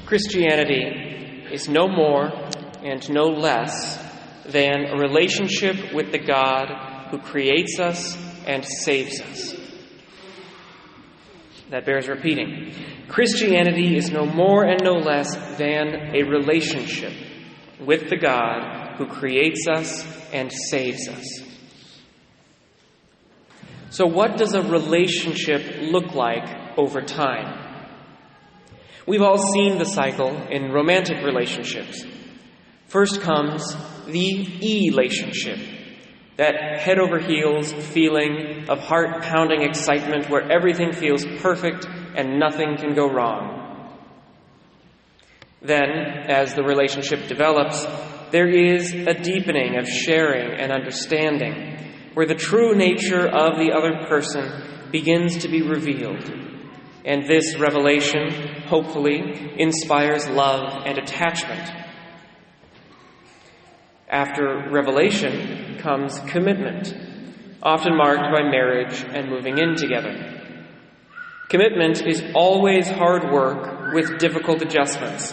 Christianity is no more and no less than a relationship with the God who creates us and saves us. That bears repeating. Christianity is no more and no less than a relationship with the God who creates us and saves us. So what does a relationship look like over time? We've all seen the cycle in romantic relationships. First comes the relationship, that head-over-heels feeling of heart-pounding excitement where everything feels perfect and nothing can go wrong. Then, as the relationship develops, there is a deepening of sharing and understanding, where the true nature of the other person begins to be revealed. And this revelation, hopefully, inspires love and attachment. After revelation comes commitment, often marked by marriage and moving in together. Commitment is always hard work with difficult adjustments,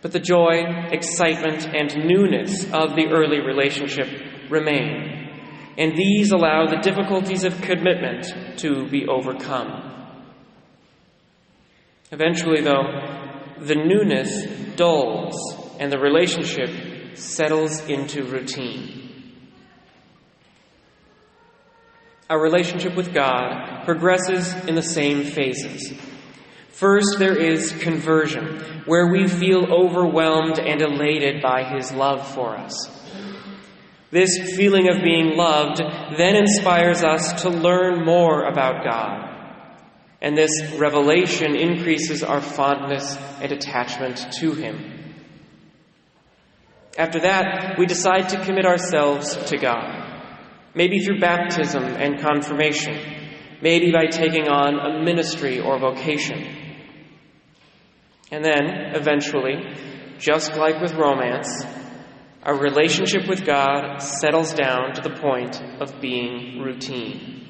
but the joy, excitement, and newness of the early relationship remain, and these allow the difficulties of commitment to be overcome. Eventually, though, the newness dulls and the relationship settles into routine. Our relationship with God progresses in the same phases. First, there is conversion, where we feel overwhelmed and elated by His love for us. This feeling of being loved then inspires us to learn more about God. And this revelation increases our fondness and attachment to Him. After that, we decide to commit ourselves to God, maybe through baptism and confirmation, maybe by taking on a ministry or vocation. And then, eventually, just like with romance, our relationship with God settles down to the point of being routine.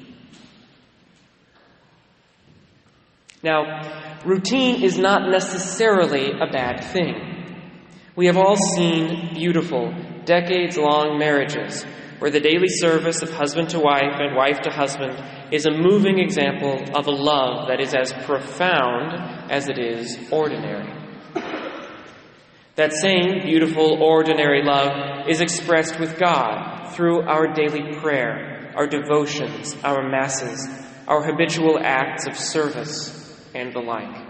Now, routine is not necessarily a bad thing. We have all seen beautiful, decades-long marriages where the daily service of husband to wife and wife to husband is a moving example of a love that is as profound as it is ordinary. That same beautiful, ordinary love is expressed with God through our daily prayer, our devotions, our masses, our habitual acts of service, and the like.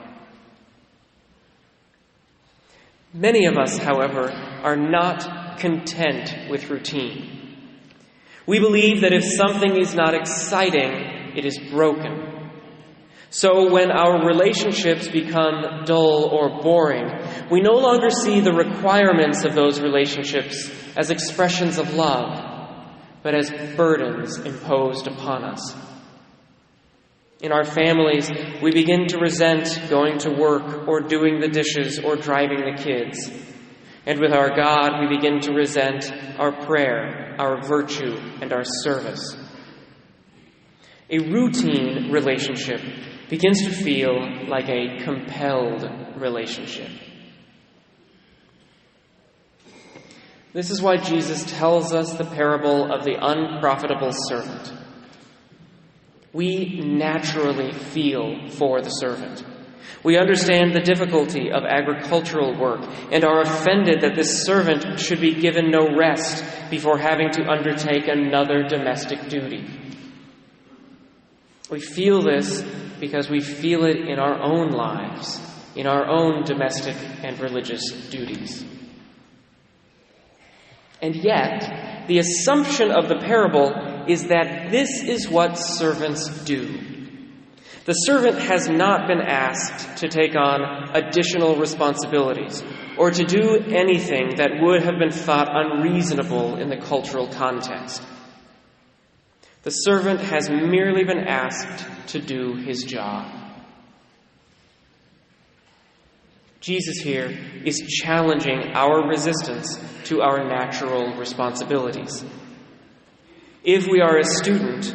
Many of us, however, are not content with routine. We believe that if something is not exciting, it is broken. So when our relationships become dull or boring, we no longer see the requirements of those relationships as expressions of love, but as burdens imposed upon us. In our families, we begin to resent going to work or doing the dishes or driving the kids. And with our God, we begin to resent our prayer, our virtue, and our service. A routine relationship begins to feel like a compelled relationship. This is why Jesus tells us the parable of the unprofitable servant. We naturally feel for the servant. We understand the difficulty of agricultural work and are offended that this servant should be given no rest before having to undertake another domestic duty. We feel this because we feel it in our own lives, in our own domestic and religious duties. And yet, the assumption of the parable is that this is what servants do. The servant has not been asked to take on additional responsibilities or to do anything that would have been thought unreasonable in the cultural context. The servant has merely been asked to do his job. Jesus here is challenging our resistance to our natural responsibilities. If we are a student,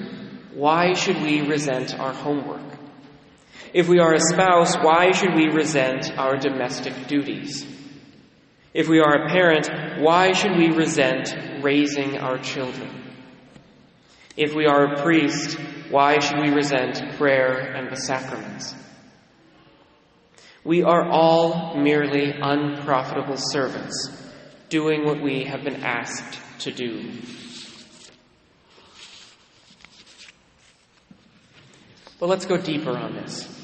why should we resent our homework? If we are a spouse, why should we resent our domestic duties? If we are a parent, why should we resent raising our children? If we are a priest, why should we resent prayer and the sacraments? We are all merely unprofitable servants, doing what we have been asked to do. But let's go deeper on this.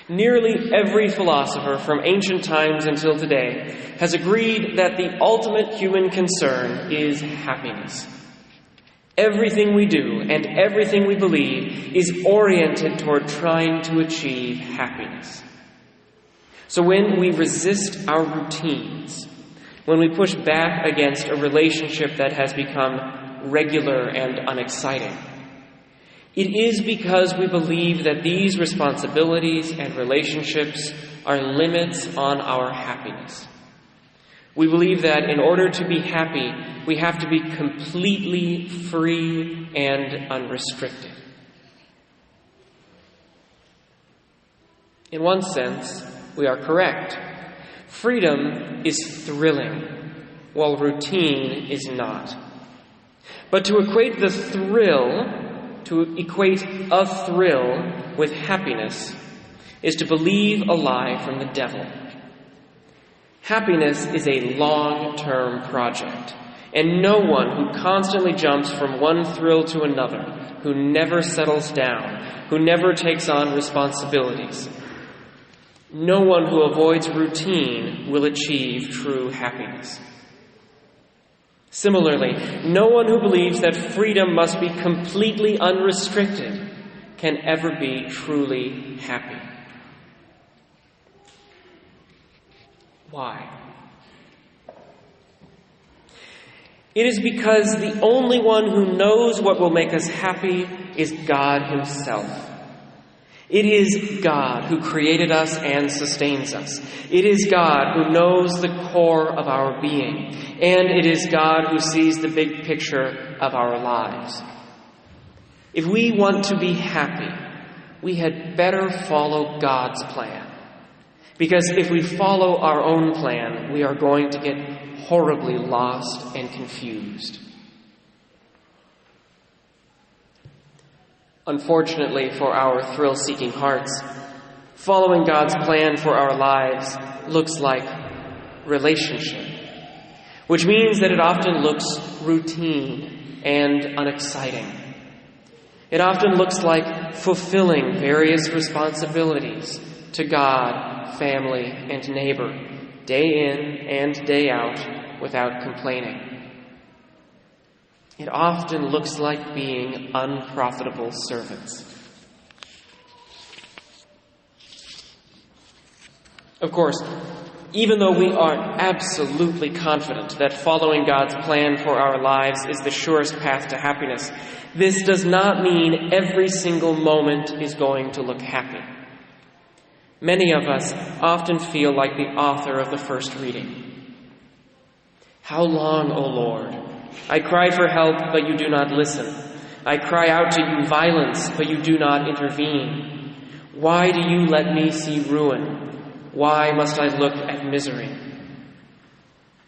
Nearly every philosopher from ancient times until today has agreed that the ultimate human concern is happiness. Everything we do and everything we believe is oriented toward trying to achieve happiness. So when we resist our routines, when we push back against a relationship that has become regular and unexciting, it is because we believe that these responsibilities and relationships are limits on our happiness. We believe that in order to be happy, we have to be completely free and unrestricted. In one sense, we are correct. Freedom is thrilling, while routine is not. But to equate a thrill with happiness is to believe a lie from the devil. Happiness is a long-term project, and no one who constantly jumps from one thrill to another, who never settles down, who never takes on responsibilities, no one who avoids routine will achieve true happiness. Similarly, no one who believes that freedom must be completely unrestricted can ever be truly happy. Why? It is because the only one who knows what will make us happy is God Himself. It is God who created us and sustains us. It is God who knows the core of our being. And it is God who sees the big picture of our lives. If we want to be happy, we had better follow God's plan. Because if we follow our own plan, we are going to get horribly lost and confused. Unfortunately for our thrill-seeking hearts, following God's plan for our lives looks like relationship, which means that it often looks routine and unexciting. It often looks like fulfilling various responsibilities to God, family, and neighbor, day in and day out, without complaining. It often looks like being unprofitable servants. Of course, even though we are absolutely confident that following God's plan for our lives is the surest path to happiness, this does not mean every single moment is going to look happy. Many of us often feel like the author of the first reading. How long, O Lord? I cry for help, but you do not listen. I cry out to you violence, but you do not intervene. Why do you let me see ruin? Why must I look at misery?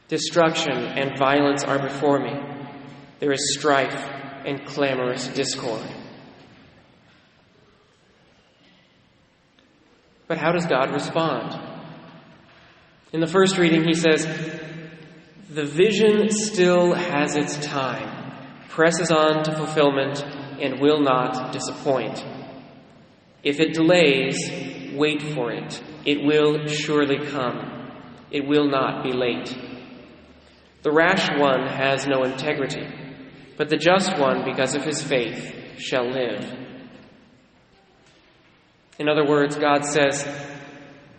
Destruction and violence are before me. There is strife and clamorous discord. But how does God respond? In the first reading, he says, "The vision still has its time, presses on to fulfillment, and will not disappoint. If it delays, wait for it. It will surely come. It will not be late. The rash one has no integrity, but the just one, because of his faith, shall live." In other words, God says,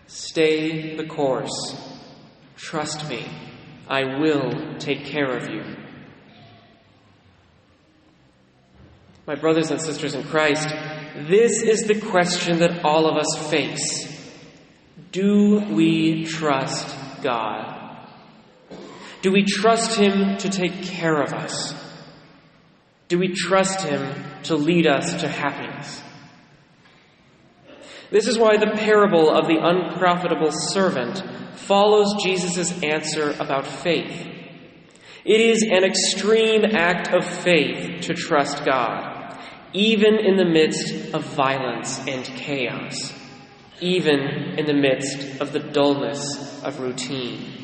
stay the course. Trust me. I will take care of you. My brothers and sisters in Christ, this is the question that all of us face. Do we trust God? Do we trust Him to take care of us? Do we trust Him to lead us to happiness? This is why the parable of the unprofitable servant follows Jesus' answer about faith. It is an extreme act of faith to trust God, even in the midst of violence and chaos, even in the midst of the dullness of routine.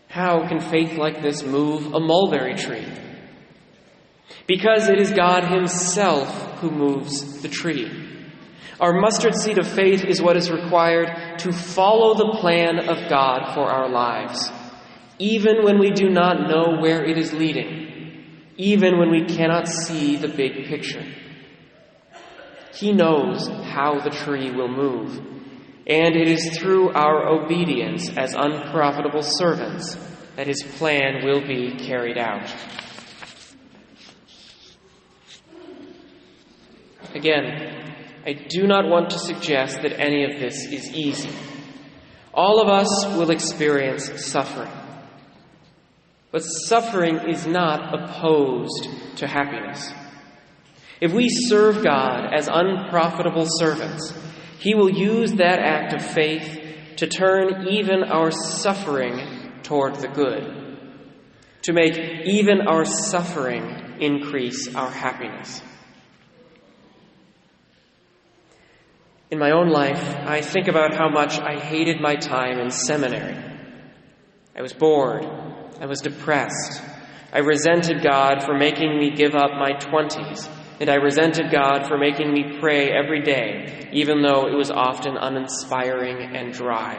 How can faith like this move a mulberry tree? Because it is God Himself who moves the tree. Our mustard seed of faith is what is required to follow the plan of God for our lives, even when we do not know where it is leading, even when we cannot see the big picture. He knows how the tree will move, and it is through our obedience as unprofitable servants that His plan will be carried out. Again, I do not want to suggest that any of this is easy. All of us will experience suffering. But suffering is not opposed to happiness. If we serve God as unprofitable servants, He will use that act of faith to turn even our suffering toward the good, to make even our suffering increase our happiness. In my own life, I think about how much I hated my time in seminary. I was bored. I was depressed. I resented God for making me give up my 20s, and I resented God for making me pray every day, even though it was often uninspiring and dry.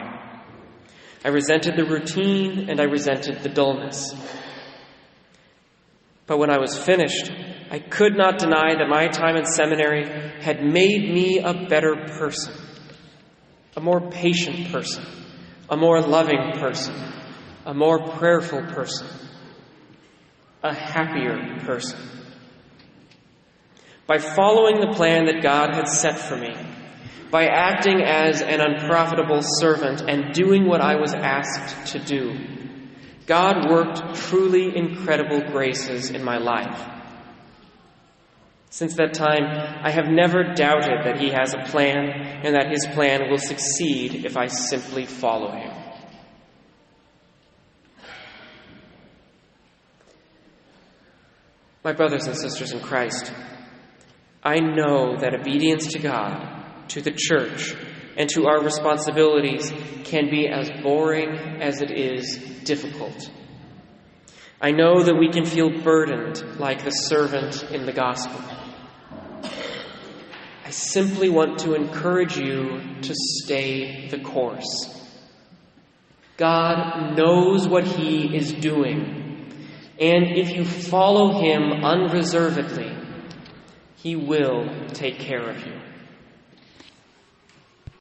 I resented the routine, and I resented the dullness. But when I was finished, I could not deny that my time in seminary had made me a better person, a more patient person, a more loving person, a more prayerful person, a happier person. By following the plan that God had set for me, by acting as an unprofitable servant and doing what I was asked to do, God worked truly incredible graces in my life. Since that time, I have never doubted that He has a plan and that His plan will succeed if I simply follow Him. My brothers and sisters in Christ, I know that obedience to God, to the church, and to our responsibilities can be as boring as it is difficult. I know that we can feel burdened like the servant in the gospel. I simply want to encourage you to stay the course. God knows what He is doing, and if you follow Him unreservedly, He will take care of you.